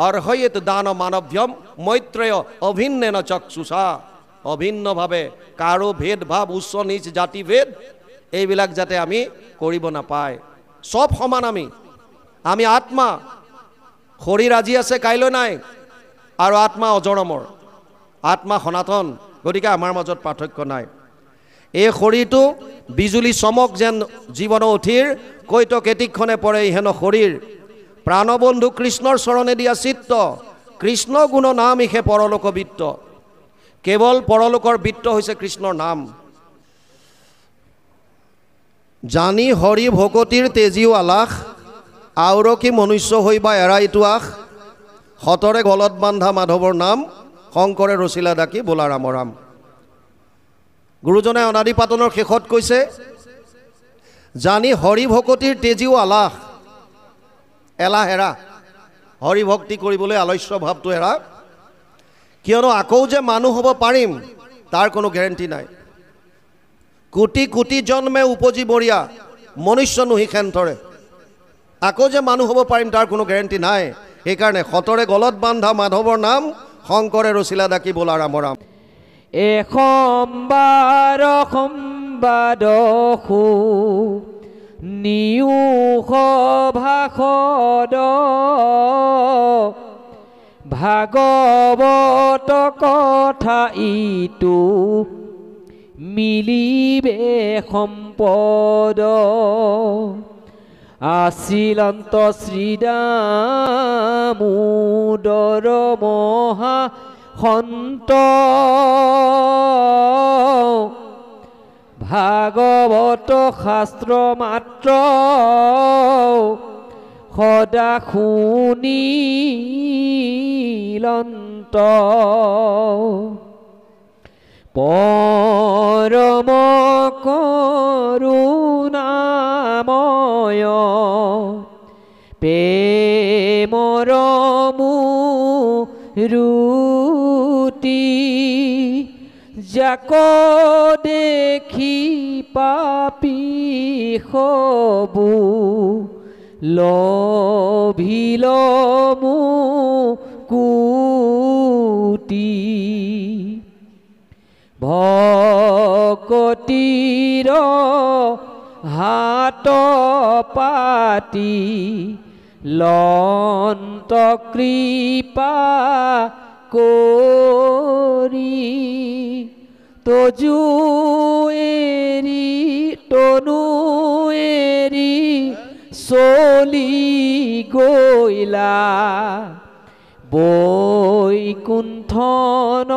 অৰ্হয়েত দান মানৱ্যম মৈত্ৰেয় অভিন্নেন চক্ষুষা। অভিন্নভাৱে কাৰো ভেদভাৱ উচ্চ নিচ জাতি ভেদ এইবিলাক যাতে আমি কৰিব নাপায়। চব সমান আমি আত্মা। শৰীৰ আজি আছে কাইলৈ নাই, আৰু আত্মা অজৰমৰ, আত্মা সনাতন। গতিকে আমাৰ মাজত পাৰ্থক্য নাই। এই শৰীৰটো বিজুলী চমক যেন জীৱনৰ অথিৰ কৈত কেতিক্ষণে পৰে হেন শৰীৰ। প্ৰাণবন্ধু কৃষ্ণৰ চৰণে দিয়া চিত্ত, কৃষ্ণ গুণ নাম ইহে পৰলোক বৃত্ত। কেৱল পৰলোকৰ বৃত্ত হৈছে কৃষ্ণৰ নাম। জানি হৰি ভকতিৰ তেজিও আলাস, আওৰকী মনুষ্য হৈবা এৰাইটো আস। সতৰে গলত বান্ধা মাধৱৰ নাম, শংকৰে ৰচিলা ডাকি বোলা ৰাম ৰাম। গুৰুজনে অনাদি পাতনৰ শেষত কৈছে, জানি হৰি ভকতিৰ তেজিও আলাস। এলাহ এৰা, হৰি ভক্তি কৰিবলৈ আলস্য ভাৱটো এৰা। কিয়নো আকৌ যে মানুহ হ'ব পাৰিম তাৰ কোনো গেৰেণ্টি নাই। কোটি কোটি জন্মে উপজি বৰিয়া, মনুষ্য নুহি খেন্থৰে। আকৌ যে মানুহ হ'ব পাৰিম তাৰ কোনো গেৰেণ্টি নাই। সেইকাৰণে সতৰে গলত বান্ধা মাধৱৰ নাম, শংকৰে ৰচিলা ডাকি বোলা ৰাম ৰাম। এসম্বাৰ সম্বাদসু নিয়োষ ভাষদ, ভাগৱত কথা ইটো মিলিবে সম্পদ। আছিলন্ত শ্ৰীদামোদৰ মহা সন্ত, ভাগৱত শাস্ত্ৰ মাত্ৰ সদা শুনিলন্ত। পৰম কৰোণাময় প্ৰেমৰ মূৰ্তি, যাক দেখি পাপী সবু লভিল মুকুতি। ভকতিৰ হাত পাতি লন্ত কৃপা কৰি, তজু এৰি তনু এৰি চলি গৈলা বৈকুণ্ঠন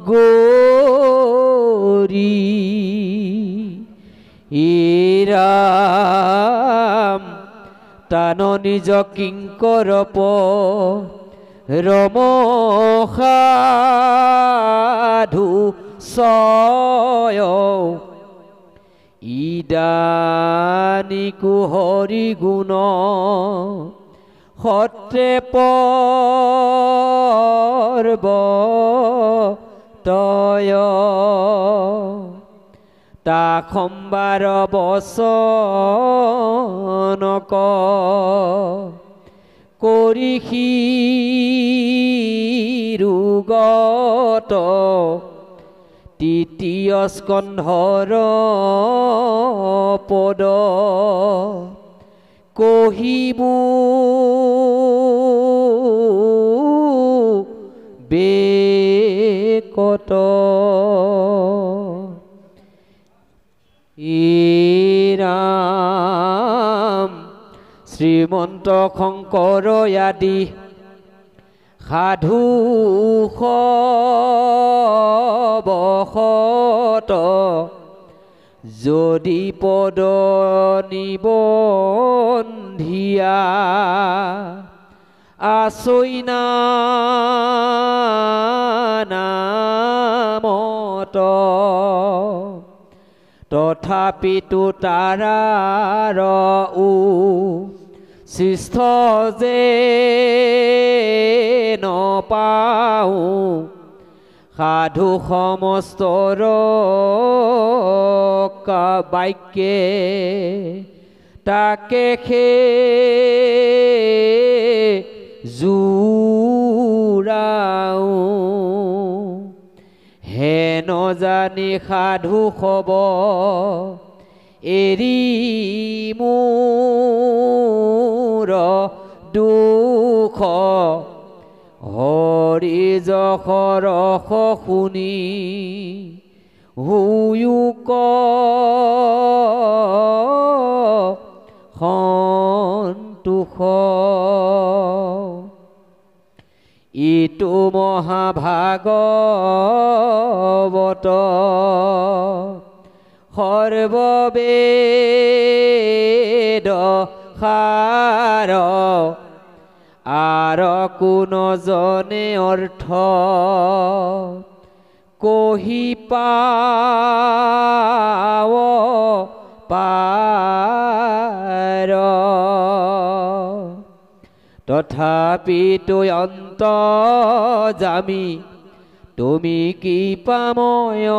গৰি। ৰাম তান নিজ কিংকৰ ৰম সাধু চয়, ইদানিকো হৰি গুণ সত্ৰে পৰ্বতয়। তা সম্বাৰ বচনক কৰি শিৰোগত, তৃতীয় স্কন্ধৰ পদ কহিবু বেকত। ৰাম শ্ৰীমন্ত শংকৰ আদি সাধু বসত, যদি পদ নিবন্ধিয়া আচৈনা নামত, তথাপিতো তাৰাৰ সৃষ্ট যে নপাওঁ, সাধু সমস্তৰ বাক্যে তাকে জোৰাও হেন জানি সাধু খব এৰি মোৰ দুখ হৰি যশ ৰস শুনি হুয়ুক সন্তোষ ইটো মহাভাগৱত সৰ্ববেদ সাৰ আৰ কোন জনে অৰ্থ কহি পাৱ পাৰ তথাপিতো অন্ত জামি তুমি কি পাময়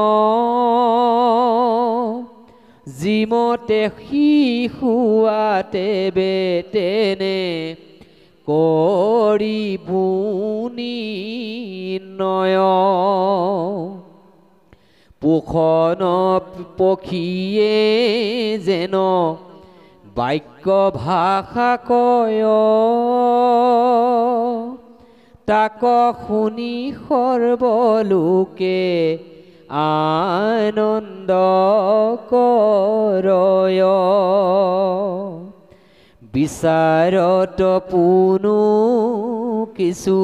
জিমতে শিশুৱাতে বেতেনে কৰিবুনি নয় পোষণ পক্ষীয়ে যেন বাক্য ভাষা কয় তাক শুনি সৰ্বলোকে আনন্দ কৰয় বিচাৰত পুনু কিছু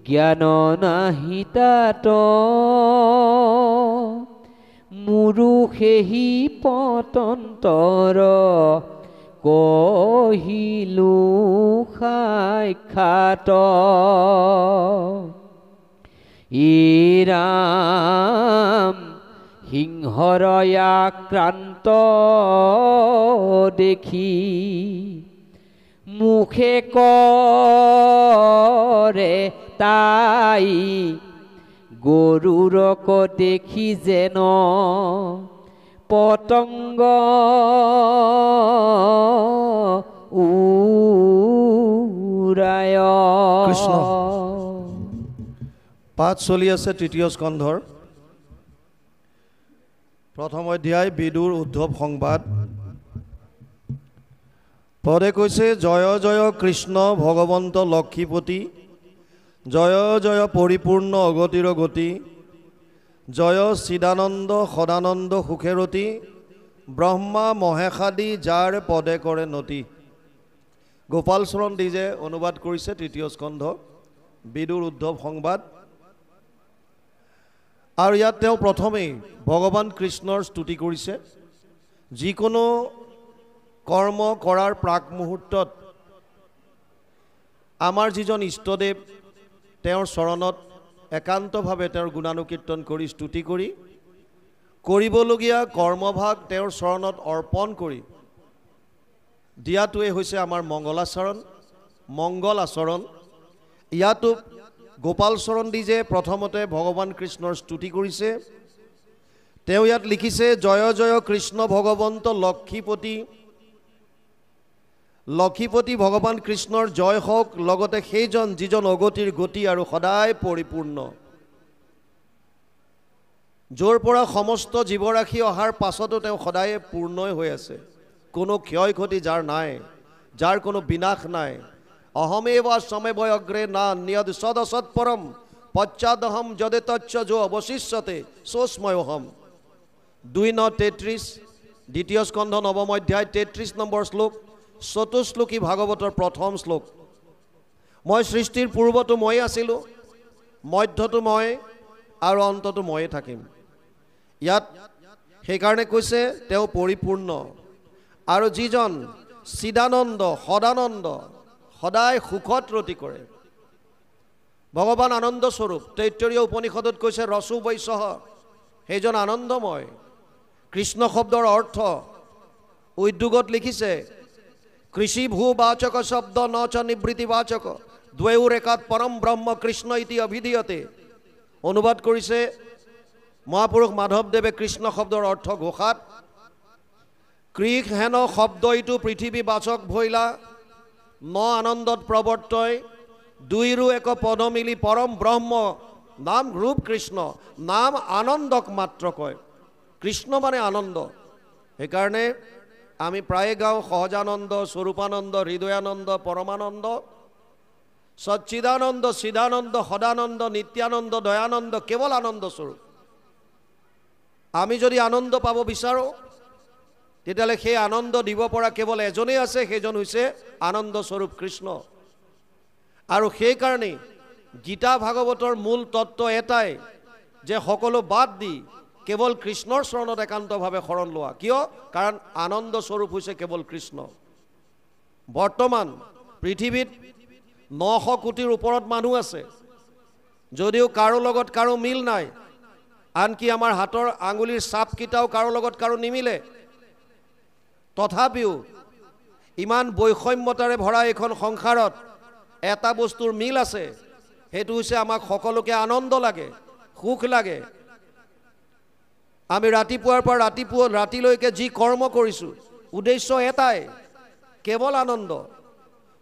জ্ঞান নাহি তাত মোৰো সেহি পতন্তৰ কহিলো সাক্ষাৎ ইৰাম সিংহৰ আক্ৰান্ত দেখি মুখে কৰে তাই গৰুৰক দেখি যেন পতংগ উৰায় কৃষ্ণ পাঠ চলি আছে তৃতীয় স্কন্ধৰ প্ৰথম অধ্যায় বিদুৰ উদ্ধৱ সংবাদ পদে কৈছে জয় জয় কৃষ্ণ ভগৱন্ত লক্ষীপতি জয় জয় পৰিপূৰ্ণ অগতিৰ গতি জয় চিদানন্দ সদানন্দ সুখেৰতি ব্ৰহ্মা মহেশাদি যাৰ পদে কৰে নতি গোপাল চৰণ দিজে অনুবাদ কৰিছে তৃতীয় স্কন্ধ বিদুৰ উদ্ধৱ সংবাদ আৰু ইয়াত তেওঁ প্ৰথমেই ভগৱান কৃষ্ণৰ স্তুতি কৰিছে যিকোনো কৰ্ম কৰাৰ প্ৰাক মুহূৰ্তত আমাৰ যিজন ইষ্টদেৱ তেওঁৰ চৰণত একান্তভাৱে তেওঁৰ গুণানুকীৰ্তন কৰি স্তুতি কৰি কৰিবলগীয়া কৰ্মভাগ তেওঁৰ চৰণত অৰ্পণ কৰি দিয়াটোৱে হৈছে আমাৰ মংগল আচৰণ ইয়াতো গোপাল চৰণ দিজে প্ৰথমতে ভগৱান কৃষ্ণৰ স্তুতি কৰিছে তেওঁ ইয়াত লিখিছে জয় জয় কৃষ্ণ ভগৱন্ত লক্ষীপতি ভগৱান কৃষ্ণৰ জয় হওক লগতে সেইজন যিজন অগতিৰ গতি আৰু সদায় পৰিপূৰ্ণ য'ৰ পৰা সমস্ত জীৱৰাশি অহাৰ পাছতো তেওঁ সদায় পূৰ্ণই হৈ আছে কোনো ক্ষয় ক্ষতি যাৰ নাই যাৰ কোনো বিনাশ নাই অহমেব সময় অগ্ৰে না নিয়দ সদসৎ পৰম পশ্চাদহম যদে তচ্চ যো অৱশিষ্যতে সোস্ময়হম 2:33 দ্বিতীয় স্কন্ধ নৱম অধ্যায় 33 নম্বৰ শ্লোক চতুশ্লোকী ভাগৱতৰ প্ৰথম শ্লোক মই সৃষ্টিৰ পূৰ্বতো মই আছিলোঁ মধ্যতো মই আৰু অন্ততো ময়ে থাকিম ইয়াত সেইকাৰণে কৈছে তেওঁ পৰিপূৰ্ণ আৰু যিজন চিদানন্দ সদানন্দ সদায় সুখত ৰতি কৰে ভগৱান আনন্দ স্বৰূপ তৈত্তৰীয় উপনিষদত কৈছে ৰসু বৈশহ সেইজন আনন্দময় কৃষ্ণ শব্দৰ অৰ্থ উদ্যোগত লিখিছে কৃষি ভূবাচক শব্দ ন চ নিবৃত্তিবাচক দ্বয়োৰ একাত পৰম ব্ৰহ্ম কৃষ্ণ ইতি অভিধীয়তে অনুবাদ কৰিছে মহাপুৰুষ মাধৱদেৱে কৃষ্ণ শব্দৰ অৰ্থ ঘোষাত কৃষ হেন শব্দ ইটো পৃথিৱী বাচক ভৈলা ন আনন্দত প্ৰৱৰ্তয় দুইৰো এক পদ মিলি পৰম ব্ৰহ্ম নাম ৰূপ কৃষ্ণ নাম আনন্দক মাত্ৰ কয় কৃষ্ণ মানে আনন্দ সেইকাৰণে আমি প্ৰায়ে গাওঁ সহজানন্দ স্বৰূপানন্দ হৃদয়ানন্দ পৰমানন্দ সচ্চিদানন্দ চিদানন্দ সদানন্দ নিত্যানন্দ দয়ানন্দ কেৱল আনন্দ স্বৰূপ আমি যদি আনন্দ পাব বিচাৰোঁ তেতিয়াহ'লে সেই আনন্দ দিব পৰা কেৱল এজনেই আছে সেইজন হৈছে আনন্দ স্বৰূপ কৃষ্ণ আৰু সেইকাৰণেই গীতা ভাগৱতৰ মূল তত্ত্ব এটাই যে সকলো বাদ দি কেৱল কৃষ্ণৰ চৰণত একান্তভাৱে শৰণ লোৱা কিয় কাৰণ আনন্দ স্বৰূপ হৈছে কেৱল কৃষ্ণ বৰ্তমান পৃথিৱীত 900 কোটিৰ ওপৰত মানুহ আছে যদিও কাৰো লগত কাৰো মিল নাই আনকি আমাৰ হাতৰ আঙুলিৰ ছাপকেইটাও কাৰো লগত কাৰো নিমিলে তথাপিও ইমান বৈষম্যতাৰে ভৰা এখন সংসাৰত এটা বস্তুৰ মিল আছে সেইটো হৈছে আমাক সকলোকে আনন্দ লাগে সুখ লাগে আমি ৰাতিপুৱাৰ পৰা ৰাতিলৈকে যি কৰ্ম কৰিছোঁ উদ্দেশ্য এটাই কেৱল আনন্দ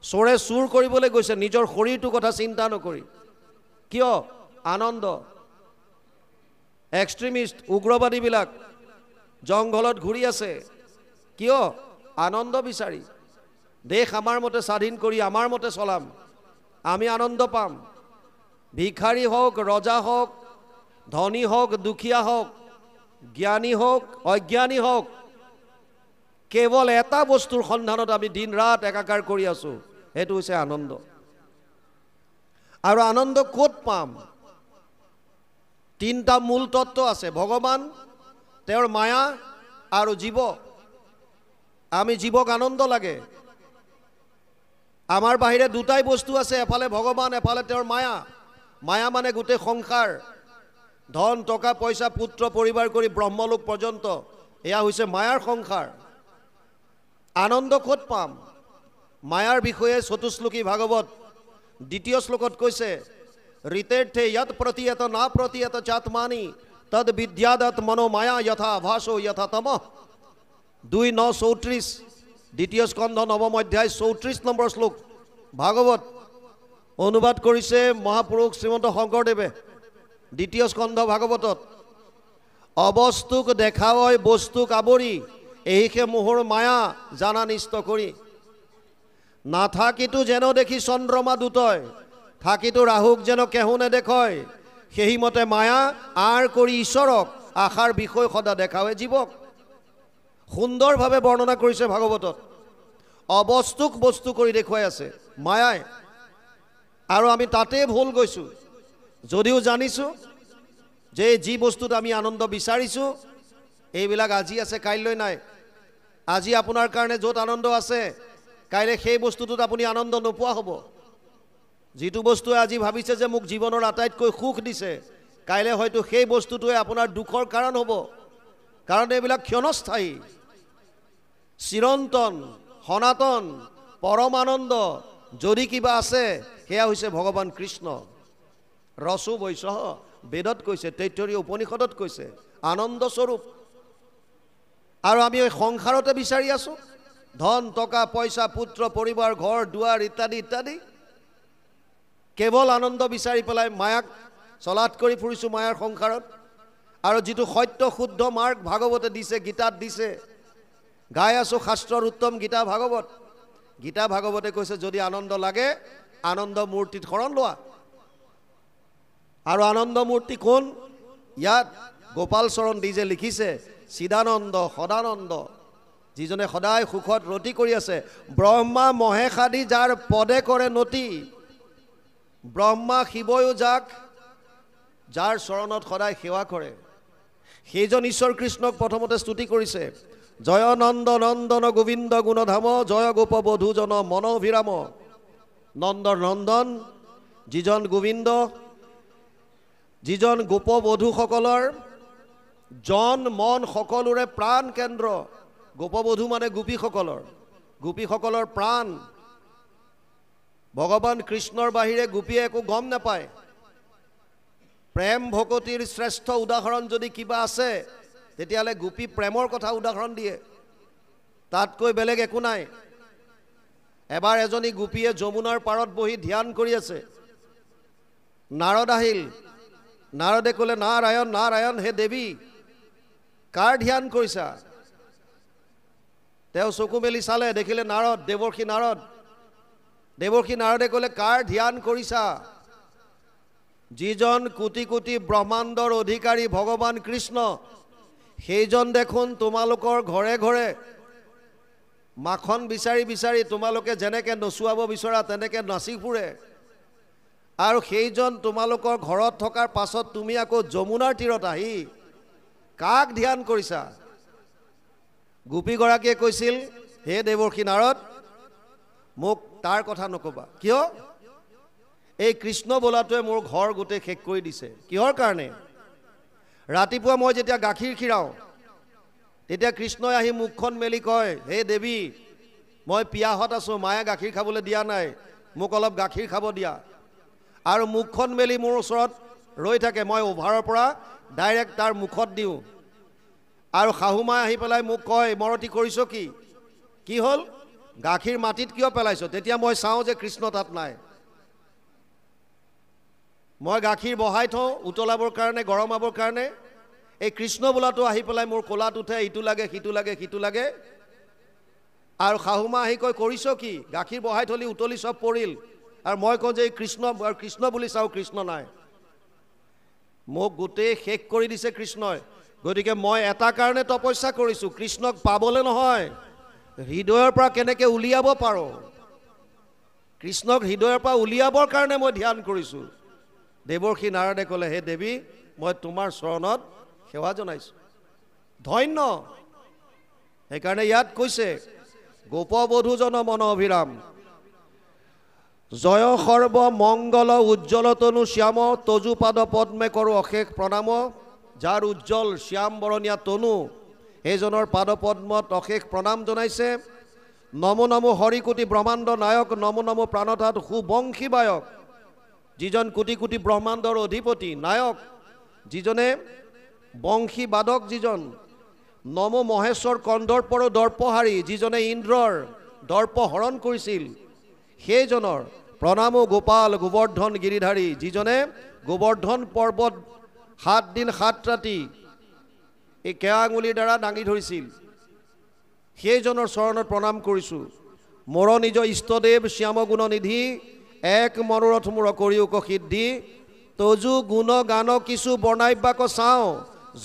চোৰে চুৰ কৰিবলৈ গৈছে নিজৰ শৰীৰটোৰ কথা চিন্তা নকৰি কিয় আনন্দ এক্সট্ৰিমিষ্ট উগ্ৰবাদীবিলাক জংঘলত ঘূৰি আছে কিয় আনন্দ বিচাৰি দেশ আমাৰ মতে স্বাধীন কৰি আমাৰ মতে চলাম আমি আনন্দ পাম ভিখাৰী হওক ৰজা হওক ধনী হওক দুখীয়া হওক জ্ঞানী হওক অজ্ঞানী হওক কেৱল এটা বস্তুৰ সন্ধানত আমি দিন ৰাত একাকাৰ কৰি আছোঁ সেইটো হৈছে আনন্দ আৰু আনন্দ ক'ত পাম তিনিটা মূল তত্ত্ব আছে ভগৱান তেওঁৰ মায়া আৰু জীৱ আমি জীৱক আনন্দ লাগে আমাৰ বাহিৰে দুটাই বস্তু আছে এফালে ভগৱান এফালে তেওঁৰ মায়া মায়া মানে গোটেই সংসাৰ ধন টকা পইচা পুত্ৰ পৰিবাৰ কৰি ব্ৰহ্মলোক পৰ্যন্ত এয়া হৈছে মায়াৰ সংসাৰ আনন্দ ক'ত পাম মায়াৰ বিষয়ে চতুশ্লোকী ভাগৱত দ্বিতীয় শ্লোকত কৈছে ঋতেৰ্থে য়ৎ প্ৰতীয়ত না প্ৰতীয়ত চাত্মানি তদ বিদ্যাদত মনো মায়া যথা ভাসো যথা তমঃ 2:9-34 দ্বিতীয় স্কন্ধ নৱম অধ্যায় 34 নম্বৰ শ্লোক ভাগৱত অনুবাদ কৰিছে মহাপুৰুষ শ্ৰীমন্ত শংকৰদেৱে দ্বিতীয় স্কন্ধ ভাগৱতত অবস্তুক দেখাৱই বস্তুক আৱৰি এইহে মোহৰ মায়া জানা নিষ্ট কৰি নাথাকিতো যেন দেখি চন্দ্ৰমা দুটয় থাকিতো ৰাহুক যেন কেহু নেদেখয় সেই মতে মায়া আৰ কৰি ঈশ্বৰক আশাৰ বিষয় সদা দেখাৱে জীৱক সুন্দৰভাৱে বৰ্ণনা কৰিছে ভাগৱতত অবস্তুক বস্তু কৰি দেখুৱাই আছে মায়াই আৰু আমি তাতে ভুল গৈছোঁ যদিও জানিছোঁ যে যি বস্তুত আমি আনন্দ বিচাৰিছোঁ এইবিলাক আজি আছে কাইলৈ নাই আজি আপোনাৰ কাৰণে য'ত আনন্দ আছে কাইলৈ সেই বস্তুটোত আপুনি আনন্দ নোপোৱা হ'ব যিটো বস্তুৱে আজি ভাবিছে যে মোক জীৱনৰ আটাইতকৈ সুখ দিছে কাইলৈ হয়তো সেই বস্তুটোৱে আপোনাৰ দুখৰ কাৰণ হ'ব কাৰণ এইবিলাক ক্ষণস্থায়ী চিৰন্তন সনাতন পৰম আনন্দ যদি কিবা আছে সেয়া হৈছে ভগৱান কৃষ্ণ ৰসো বৈশহ বেদত কৈছে তৈত্তৰীয় উপনিষদত কৈছে আনন্দ স্বৰূপ আৰু আমি এই সংসাৰতে বিচাৰি আছোঁ ধন টকা পইচা পুত্ৰ পৰিবাৰ ঘৰ দুৱাৰ ইত্যাদি ইত্যাদি কেৱল আনন্দ বিচাৰি পেলাই মায়াক চলাত কৰি ফুৰিছোঁ মায়াৰ সংসাৰত আৰু যিটো সত্য শুদ্ধ মাৰ্গ ভাগৱতে দিছে গীতাত দিছে গাই আছোঁ শাস্ত্ৰৰ উত্তম গীতা ভাগৱতে কৈছে যদি আনন্দ লাগে আনন্দ মূৰ্তিত শৰণ লোৱা আৰু আনন্দ মূৰ্তি কোন ইয়াত গোপাল চৰণ দি যে লিখিছে চিদানন্দ সদানন্দ যিজনে সদায় সুখত ৰতি কৰি আছে ব্ৰহ্মা মহেশ আদি যাৰ পদে কৰে নতি ব্ৰহ্মা শিৱয়ো যাৰ চৰণত সদায় সেৱা কৰে সেইজন ঈশ্বৰ কৃষ্ণক প্ৰথমতে স্তুতি কৰিছে জয় নন্দ নন্দন গোবিন্দ গুণধাম জয় গোপ বধূজন মনোভিৰাম নন্দৰ নন্দন যিজন গোবিন্দ যিজন গোপ বধূসকলৰ জন মন সকলোৰে প্ৰাণ কেন্দ্ৰ গোপবধূ মানে গোপীসকলৰ প্ৰাণ ভগৱান কৃষ্ণৰ বাহিৰে গোপীয়ে একো গম নাপায় প্ৰেম ভকতিৰ শ্ৰেষ্ঠ উদাহৰণ যদি কিবা আছে তেতিয়াহ'লে গোপী প্ৰেমৰ কথা উদাহৰণ দিয়ে তাতকৈ বেলেগ একো নাই এবাৰ এজনী গোপীয়ে যমুনাৰ পাৰত বহি ধ্যান কৰি আছে। নাৰদ আহিল। নাৰদে ক'লে, নাৰায়ণ নাৰায়ণ, হে দেৱী, কাৰ ধ্যান কৰিছা? তেওঁ চকু মেলি চালে, দেখিলে নাৰদ, দেৱৰ্ষি নাৰদ। দেৱৰ্ষি নাৰদে ক'লে, কাৰ ধ্যান কৰিছা? যিজন কোটি কোটি ব্ৰহ্মাণ্ডৰ অধিকাৰী ভগৱান কৃষ্ণ, সেইজন দেখোন তোমালোকৰ ঘৰে ঘৰে মাখন বিচাৰি বিচাৰি তোমালোকে যেনেকৈ নচুৱাব বিচৰা তেনেকৈ নাচি ফুৰে, আৰু সেইজন তোমালোকৰ ঘৰত থকাৰ পাছত তুমি আকৌ যমুনাৰ তীৰত আহি কাক ধ্যান কৰিছা? গোপীগৰাকীয়ে কৈছিল, হে দেৱৰ্ষি নাৰদ, মোক তাৰ কথা নক'বা। কিয়? এই কৃষ্ণ বোলাটোৱে মোৰ ঘৰ গোটেই শেষ কৰি দিছে। কিহৰ কাৰণে? ৰাতিপুৱা মই যেতিয়া গাখীৰ খীৰাওঁ, তেতিয়া কৃষ্ণই আহি মুখখন মেলি কয়, হে দেৱী, মই পিয়াহত আছোঁ, মায়ে গাখীৰ খাবলৈ দিয়া নাই, মোক অলপ গাখীৰ খাব দিয়া। আৰু মুখখন মেলি মোৰ ওচৰত ৰৈ থাকে। মই অভাৰৰ পৰা ডাইৰেক্ট তাৰ মুখত দিওঁ। আৰু শাহুমাই আহি পেলাই মোক কয়, মৰতি কৰিছ কি? কি হ'ল? গাখীৰ মাটিত কিয় পেলাইছ? তেতিয়া মই চাওঁ যে কৃষ্ণ তাত নাই। মই গাখীৰ বহাই থওঁ উতলাবৰ কাৰণে, গৰমাবৰ কাৰণে। এই কৃষ্ণ বোলাটো আহি পেলাই মোৰ কোলাত উঠে, ইটো লাগে সিটো লাগে সিটো লাগে। আৰু শাহুমা আহি কয়, কৰিছ কি? গাখীৰ বহাই থলি, উতলি চব পৰিল। আৰু মই কওঁ যে এই কৃষ্ণ, কৃষ্ণ বুলি চাওঁ, কৃষ্ণ নাই। মোক গোটেই শেষ কৰি দিছে কৃষ্ণই। গতিকে মই এটা কাৰণে তপস্যা কৰিছোঁ, কৃষ্ণক পাবলৈ নহয়, হৃদয়ৰ পৰা কেনেকৈ উলিয়াব পাৰোঁ, কৃষ্ণক হৃদয়ৰ পৰা উলিয়াবৰ কাৰণে মই ধ্যান কৰিছোঁ। দেৱৰ্ষি নাৰদে ক'লে, হে দেৱী, মই তোমাৰ চৰণত সেৱা জনাইছোঁ, ধন্য। সেইকাৰণে ইয়াত কৈছে, গোপবধূজন মন অভিৰাম, জয় সৰ্ব মংগল উজ্জ্বল তনু শ্যাম, তজুপাদ পদ্মে কৰোঁ অশেষ প্ৰণাম। যাৰ উজ্জ্বল শ্যাম বৰণীয়া তনু, সেইজনৰ পাদপদ্মত অশেষ প্ৰণাম জনাইছে। নমো নমো হৰিকোটি ব্ৰহ্মাণ্ড নায়ক, নমো নমো প্ৰাণতাত সুবংশী বায়ক। যিজন কোটি কোটি ব্ৰহ্মাণ্ডৰ অধিপতি নায়ক, যিজনে বংশী বাদক, যিজন নমো মহেশ্বৰ কন্দৰ্পৰ দৰ্পহাৰী, যিজনে ইন্দ্ৰৰ দৰ্প হৰণ কৰিছিল, সেইজনৰ প্ৰণামো গোপাল গোবৰ্ধন গিৰিধাৰী, যিজনে গোবৰ্ধন পৰ্বত 7 দিন 7 ৰাতি এই কেৱা আঙুলিৰ দ্বাৰা দাঙি ধৰিছিল, সেইজনৰ চৰণত প্ৰণাম কৰিছোঁ। মোৰ নিজ ইষ্টদেৱ শ্যাম গুণনিধি, এক মনোৰথ মোৰ কৰিয়োক সিদ্ধি। তজু গুণ গান কিছু বৰ্ণাব্যাক চাওঁ,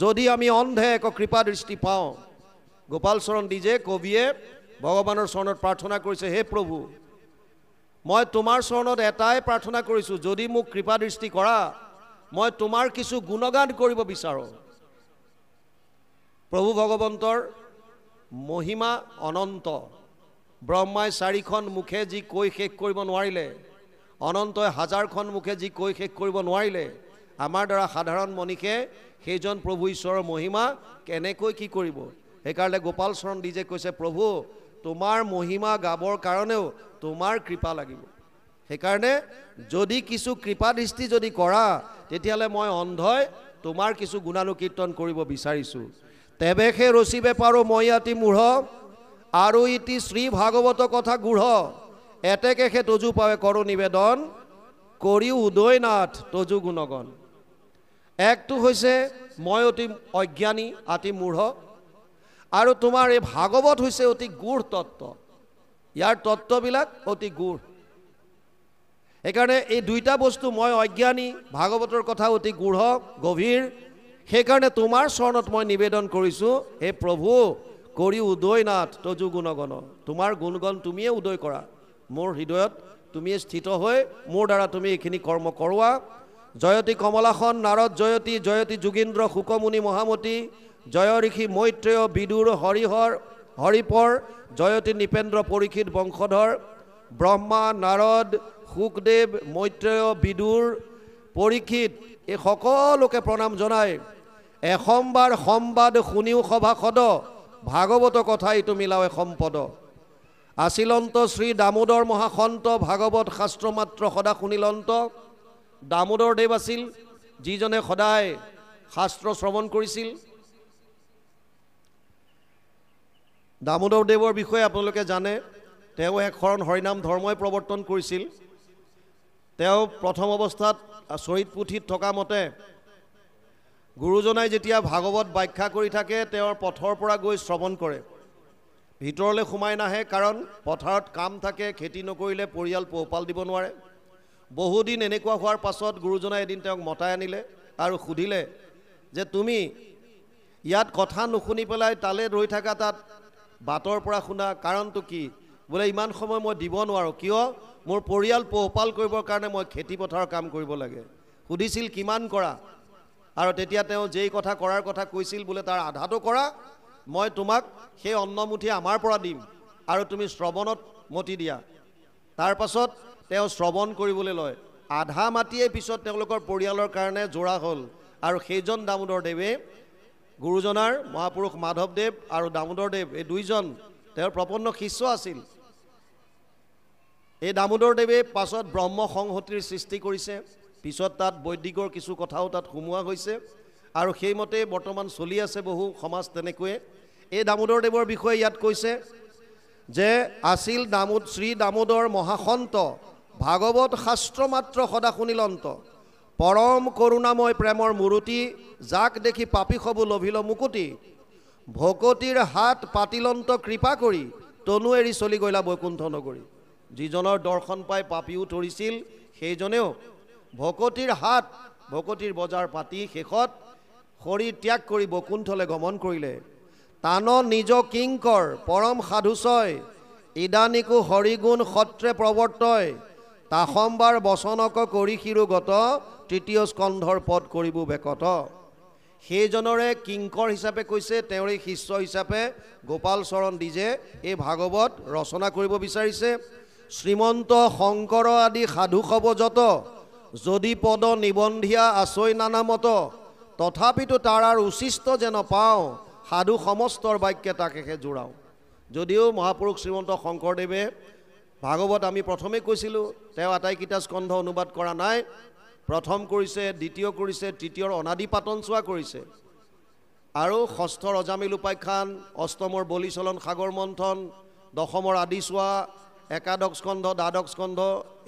যদি আমি অন্ধে এক কৃপা দৃষ্টি পাওঁ। গোপাল চৰণ দিজে কবিয়ে ভগৱানৰ চৰণত প্ৰাৰ্থনা কৰিছে, হে প্ৰভু, মই তোমাৰ চৰণত এটাই প্ৰাৰ্থনা কৰিছোঁ, যদি মোক কৃপা দৃষ্টি কৰা, মই তোমাৰ কিছু গুণগান কৰিব বিচাৰোঁ। প্ৰভু ভগৱন্তৰ মহিমা অনন্ত। ব্ৰহ্মাই 4খন মুখে যি কৈ শেষ কৰিব নোৱাৰিলে, অনন্তই 1000খন মুখে যি কৈ শেষ কৰিব নোৱাৰিলে, আমাৰ দ্বাৰা সাধাৰণ মনীষে সেইজন প্ৰভু ঈশ্বৰৰ মহিমা কেনেকৈ কি কৰিব। সেইকাৰণে গোপাল চৰণ দিজে কৈছে, প্ৰভু, তোমাৰ মহিমা গাবৰ কাৰণেও তোমাৰ কৃপা লাগিব। সেইকাৰণে যদি কিছু কৃপা দৃষ্টি যদি কৰা, তেতিয়াহ'লে মই অন্ধই তোমাৰ কিছু গুণানুকীৰ্তন কৰিব বিচাৰিছোঁ। তেবেহে ৰচিবে পাৰোঁ মই অতি মূঢ়, আৰু ইতি শ্ৰী ভাগৱত কথা গূঢ়। এতেকেহে তজু পাৱে কৰোঁ নিবেদন, কৰিও উদয়নাথ তজু গুণগণ। একটো হৈছে মই অতি অজ্ঞানী, অতি মূঢ়, আৰু তোমাৰ এই ভাগৱত হৈছে অতি গূঢ় তত্ত্ব। ইয়াৰ তত্ত্ববিলাক অতি গূঢ়। সেইকাৰণে এই দুইটা বস্তু, মই অজ্ঞানী, ভাগৱতৰ কথা অতি গূঢ় গভীৰ, সেইকাৰণে তোমাৰ চৰণত মই নিবেদন কৰিছোঁ, হে প্ৰভু, কৰি উদয়নাথ তজু গুণগণ। তোমাৰ গুণগণ তুমিয়ে উদয় কৰা, মোৰ হৃদয়ত তুমিয়ে স্থিত হৈ মোৰ দ্বাৰা তুমি এইখিনি কৰ্ম কৰোৱা। জয়তী কমলাখন নাৰদ জয়তী, জয়তী যোগীন্দ্ৰ শুকমুনি মহামতী, জয় ঋষি মৈত্ৰেয় বিদুৰ হৰিহৰ হৰিপৰ, জয়তী নৃপেন্দ্ৰ পৰীক্ষিত বংশধৰ। ব্ৰহ্মা নাৰদ শুকদেৱ মৈত্ৰেয় বিদুৰ পৰীক্ষিত এই সকলোকে প্ৰণাম জনাই এসমবাৰ সম্বাদ শুনিও সভাসদ, ভাগৱত কথাই তুমি মিলাৱে সম্পদ। আছিলন্ত শ্ৰী দামোদৰ মহাসন্ত, ভাগৱত শাস্ত্ৰ মাত্ৰ সদা শুনিলন্ত। দামোদৰ দেৱ আছিল যিজনে সদায় শাস্ত্ৰ শ্ৰৱণ কৰিছিল। দামোদৰ দেৱৰ বিষয়ে আপোনালোকে জানে, তেওঁ এক শৰণ হৰিনাম ধৰ্মই প্ৰৱৰ্তন কৰিছিল। তেওঁ প্ৰথম অৱস্থাত চৰিত পুথিত থকা মতে গুৰুজনাই যেতিয়া ভাগৱত ব্যাখ্যা কৰি থাকে তেওঁৰ পথৰ পৰা গৈ শ্ৰৱণ কৰে, ভিতৰলৈ সোমাই নাহে, কাৰণ পথাৰত কাম থাকে, খেতি নকৰিলে পৰিয়াল পোহপাল দিব নোৱাৰে। বহুদিন এনেকুৱা হোৱাৰ পাছত গুৰুজনাই এদিন তেওঁক মতাই আনিলে আৰু সুধিলে যে তুমি ইয়াত কথা নুশুনি পেলাই তালে ৰৈ থাকা, তাত বাটৰ পৰা শুনা, কাৰণটো কি? বোলে ইমান সময় মই দিব নোৱাৰোঁ, কিয়? মোৰ পৰিয়াল পোহপাল কৰিবৰ কাৰণে মই খেতি পথাৰৰ কাম কৰিব লাগে। সুধিছিল কিমান কৰা, আৰু তেতিয়া তেওঁ যেই কথা কৰাৰ কথা কৈছিল, বোলে তাৰ আধাটো কৰা, মই তোমাক সেই অন্নমুঠি আমাৰ পৰা দিম আৰু তুমি শ্ৰৱণত মতি দিয়া। তাৰ পাছত তেওঁ শ্ৰৱণ কৰিবলৈ লয়। আধা মাটিয়ে পিছত তেওঁলোকৰ পৰিয়ালৰ কাৰণে যোৰা হ'ল, আৰু সেইজন দামোদৰদেৱে গুৰুজনাৰ মহাপুৰুষ মাধৱদেৱ আৰু দামোদৰদেৱ এই দুইজন তেওঁৰ প্ৰপন্ন শিষ্য আছিল। এই দামোদৰদেৱে পাছত ব্ৰহ্ম সংহতিৰ সৃষ্টি কৰিছে, পিছত তাত বৈদিকৰ কিছু কথাও তাত সোমোৱা হৈছে, আৰু সেইমতে বৰ্তমান চলি আছে বহু সমাজ তেনেকৈয়ে। এই দামোদৰদেৱৰ বিষয়ে ইয়াত কৈছে যে আছিল শ্ৰী দামোদৰ মহাসন্ত, ভাগৱত শাস্ত্ৰ মাত্ৰ সদা শুনিলন্ত, পৰম কৰুণাময় প্ৰেমৰ মূৰ্তি, যাক দেখি পাপী সবু লভিল মুকুতি, ভকতিৰ হাত পাতিলন্ত কৃপা কৰি, তনু এৰি চলি গৈলা বৈকুণ্ঠ নগৰী। যিজনৰ দৰ্শন পাই পাপীও তৰিছিল, সেইজনেও ভকতিৰ হাত, ভকতিৰ বজাৰ পাতি শেষত শৰীৰ ত্যাগ কৰি বৈকুণ্ঠলৈ গমন কৰিলে। তান নিজ কিংকৰ পৰম সাধুচয়, ইদানিকো হৰিগুণ সত্ৰে প্ৰৱৰ্তয়, তাসম্বাৰ বচনক কৰি শিৰোগত, তৃতীয় স্কন্ধৰ পদ কৰিব বেকত। সেইজনৰে কিংকৰ হিচাপে কৈছে, তেওঁৰে শিষ্য হিচাপে গোপাল চৰণ দ্বিজে এই ভাগৱত ৰচনা কৰিব বিচাৰিছে। শ্ৰীমন্ত শংকৰ আদি সাধু সব যত, যদি পদ নিবন্ধিয়া আছৈ নানামত, তথাপিতো তাৰ উচিষ্ট যেন পাওঁ, সাধু সমস্তৰ বাক্যে তাকেহে জোৰাওঁ। যদিও মহাপুৰুষ শ্ৰীমন্ত শংকৰদেৱে ভাগৱত আমি প্ৰথমে কৈছিলোঁ তেওঁ আটাইকেইটা স্কন্ধ অনুবাদ কৰা নাই, প্ৰথম কৰিছে, দ্বিতীয় কৰিছে, তৃতীয়ৰ অনাদি পাতন চোৱা কৰিছে, আৰু ষষ্ঠৰ অজামিল উপাখ্যান, অষ্টমৰ বলিচলন সাগৰ মন্থন, দশমৰ আদি চোৱা, একাদশ স্কন্ধ, দ্বাদশ স্কন্ধ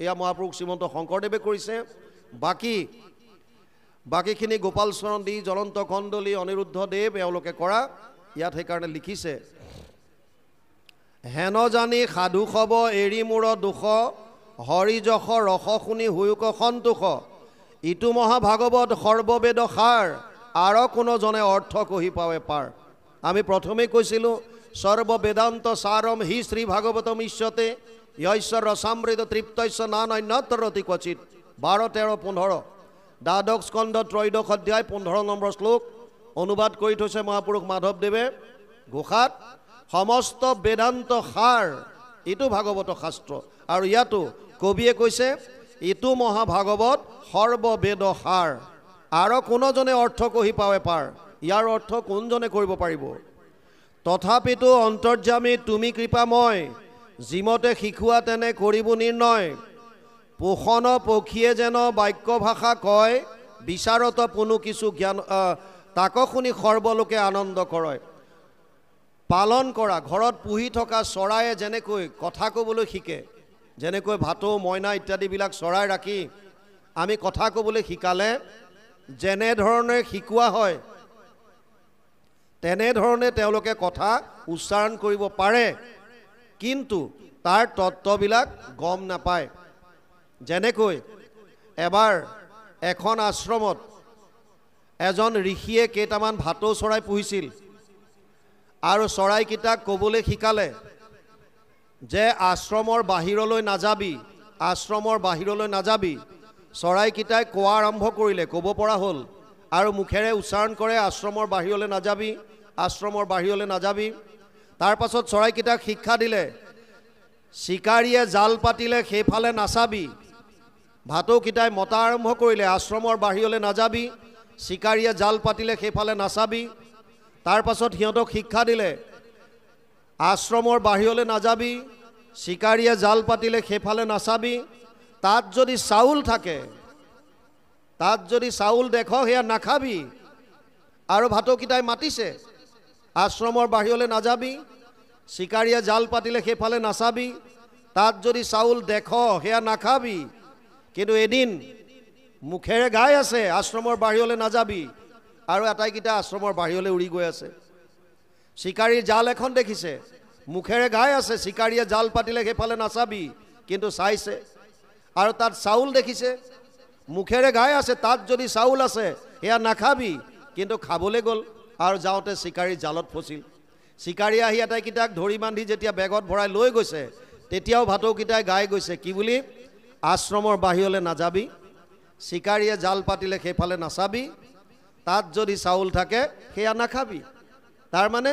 এয়া মহাপুৰুষ শ্ৰীমন্ত শংকৰদেৱে কৰিছে। বাকীখিনি গোপাল চৰণ দি, জ্বলন্ত কন্দলী, অনিৰুদ্ধ দেৱ এওঁলোকে কৰা। ইয়াত সেইকাৰণে লিখিছে, হেন জানি সাধু সব এৰি মূৰ দুখ, হৰি যশ ৰস শুনি হুয়ুক সন্তোষ, ইটো মহাভাগৱত সৰ্ববেদ সাৰ, আৰু কোনো জনে অৰ্থ কহি পাৱে পাৰ। আমি প্ৰথমেই কৈছিলোঁ সৰ্ববেদান্ত সাৰম হি শ্ৰী ভাগৱতম ইষ্যতে, য়শ্বৰ ৰসামৃত তৃপ্তস্য নান অন্যত্ৰ ৰতি ক্বচিত। 12, 13, 15 দ্বাদশ স্কন্ধ ত্ৰয়োদশ অধ্যায় 15 নম্বৰ শ্লোক অনুবাদ কৰি থৈছে মহাপুৰুষ মাধৱদেৱে ঘোষাত। সমস্ত বেদান্ত সাৰ ইটো ভাগৱত শাস্ত্ৰ, আৰু ইয়াতো কবিয়ে কৈছে ইটো মহাভাগৱত সৰ্ববেদ সাৰ, আৰু কোনোজনে অৰ্থ কহি পাৱে পাৰ। ইয়াৰ অৰ্থ কোনজনে কৰিব পাৰিব? তথাপিতো অন্তৰ্যামী তুমি কৃপাময়, যিমতে শিকোৱা তেনে কৰিব নিৰ্ণয়, পোষণ পক্ষীয়ে যেন বাক্য ভাষা কয়, বিচাৰত পুনু কিছু জ্ঞান তাক শুনি সৰ্বলোকে আনন্দ কৰে। পালন কৰা, ঘৰত পুহি থকা চৰায়ে যেনেকৈ কথা ক'বলৈ শিকে, যেনেকৈ ভাটৌ, মইনা ইত্যাদিবিলাক চৰাই ৰাখি আমি কথা ক'বলৈ শিকালে যেনেধৰণে শিকোৱা হয়, তেনেধৰণে তেওঁলোকে কথা উচ্চাৰণ কৰিব পাৰে, কিন্তু তাৰ তত্ত্ববিলাক গম নাপায়। যেনেকৈ এবাৰ এখন আশ্ৰমত এজন ঋষিয়ে কেইটামান ভাটৌ চৰাই পুহিছিল, আৰু চৰাইকেইটাক ক'বলৈ শিকালে যে আশ্ৰমৰ বাহিৰলৈ নাযাবি, আশ্ৰমৰ বাহিৰলৈ নাযাবি। চৰাইকেইটাই কোৱা আৰম্ভ কৰিলে, ক'ব পৰা হ'ল, আৰু মুখেৰে উচ্চাৰণ কৰে আশ্ৰমৰ বাহিৰলৈ নাযাবি, আশ্ৰমৰ বাহিৰলৈ নাযাবি। তাৰ পাছত চৰাইকেইটাক শিক্ষা দিলে, চিকাৰীয়ে জাল পাতিলে সেইফালে নাচাবি। ভাটৌকেইটাই মতা আৰম্ভ কৰিলে, আশ্ৰমৰ বাহিৰলৈ নাযাবি, চিকাৰীয়ে জাল পাতিলে সেইফালে নাচাবি। তাৰ পাছত সিহঁতক শিক্ষা দিলে, আশ্ৰমৰ বাহিৰলৈ নাযাবি, চিকাৰীয়ে জাল পাতিলে সেইফালে নাচাবি। তাত যদি চাউল থাকে, তাত যদি চাউল দেখ সেয়া নাখাবি। আৰু ভাটৌকেইটাই মাতিছে, আশ্ৰমৰ বাহিৰলৈ নাযাবি, চিকাৰীয়ে জাল পাতিলে সেইফালে নাচাবি, তাত যদি চাউল দেখ সেয়া নাখাবি। কিন্তু এদিন মুখেৰে গাই আছে আশ্ৰমৰ বাহিৰলৈ নাযাবি, আৰু আটাইকেইটা আশ্ৰমৰ বাহিৰলৈ উৰি গৈ আছে। চিকাৰীৰ জাল এখন দেখিছে, মুখেৰে গাই আছে চিকাৰীয়ে জাল পাতিলে সেইফালে নাচাবি, কিন্তু চাইছে। আৰু তাত চাউল দেখিছে, মুখেৰে গাই আছে তাত যদি চাউল আছে সেয়া নাখাবি, কিন্তু খাবলৈ গ'ল আৰু যাওঁতে চিকাৰীৰ জালত ফচিল। চিকাৰী আহি আটাইকেইটাক ধৰি বান্ধি যেতিয়া বেগত ভৰাই লৈ গৈছে, তেতিয়াও ভাটৌকেইটাই গাই গৈছে কি বুলি? আশ্ৰমৰ বাহিৰলৈ নাযাবি, চিকাৰীয়ে জাল পাতিলে সেইফালে নাচাবি, তাত যদি চাউল থাকে সেয়া নাখাবি। তাৰমানে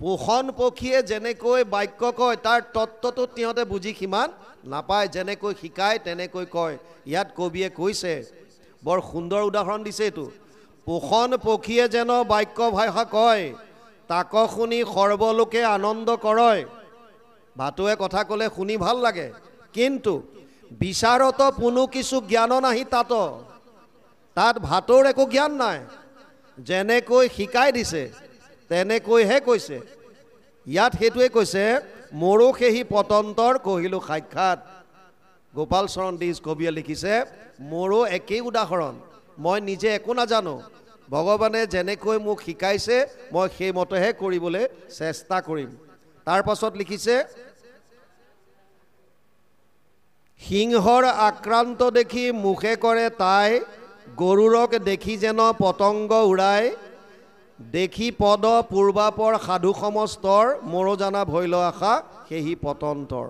পোষণ পক্ষীয়ে যেনেকৈ বাক্য কয় তাৰ তত্ত্বটো সিহঁতে বুজি সিমান নাপায়, যেনেকৈ শিকায় তেনেকৈ কয়। ইয়াত কবিয়ে কৈছে, বৰ সুন্দৰ উদাহৰণ দিছে এইটো। পোষণ পক্ষীয়ে যেন বাক্য ভাষা কয়, তাক শুনি সৰ্বলোকে আনন্দ কৰয়। ভাটৌৱে কথা ক'লে শুনি ভাল লাগে, কিন্তু বিচাৰত কোনো কিছু জ্ঞান নাহি তাত ভাটৌৰ একো জ্ঞান নাই। যেনেকৈ শিকাই দিছে তেনেকৈহে কৈছে। ইয়াত সেইটোৱে কৈছে, মোৰো সেহি পতন্তৰ কহিলোঁ সাক্ষাৎ। গোপাল চৰণ দিজ কবিয়ে লিখিছে, মোৰো একেই উদাহৰণ, মই নিজে একো নাজানো, ভগৱানে যেনেকৈ মোক শিকাইছে মই সেইমতেহে কৰিবলৈ চেষ্টা কৰিম। তাৰ পাছত লিখিছে, সিংহৰ আক্ৰান্ত দেখি মুখে কৰে তাই, গৰুৰক দেখি যেন পতংগ উৰাই, দেখি পদ পূৰ্বাপৰ সাধু সমস্তৰ, মোৰো জানা ভৈল আশা সেহি পতন্তৰ।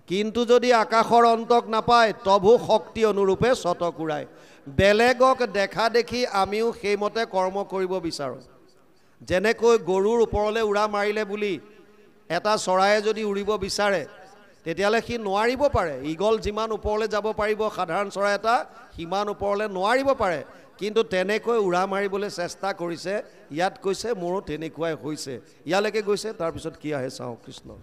কিন্তু যদি আকাশৰ অন্তক নাপায় তভু শক্তি অনুৰূপে শতক উৰাই। বেলেগক দেখা দেখি আমিও সেইমতে কৰ্ম কৰিব বিচাৰোঁ। যেনেকৈ গৰুৰ ওপৰলৈ উৰা মাৰিলে বুলি এটা চৰায়ে যদি উৰিব বিচাৰে তেতিয়াহ'লে সি নোৱাৰিব পাৰে। ঈগল যিমান ওপৰলৈ যাব পাৰিব সাধাৰণ চৰাই এটা সিমান ওপৰলৈ নোৱাৰিব পাৰে, কিন্তু তেনেকৈ উৰা মাৰিবলৈ চেষ্টা কৰিছে। ইয়াত কৈছে মোৰো তেনেকুৱাই হৈছে। ইয়ালৈকে গৈছে, তাৰপিছত কি আহে চাওঁ কৃষ্ণ।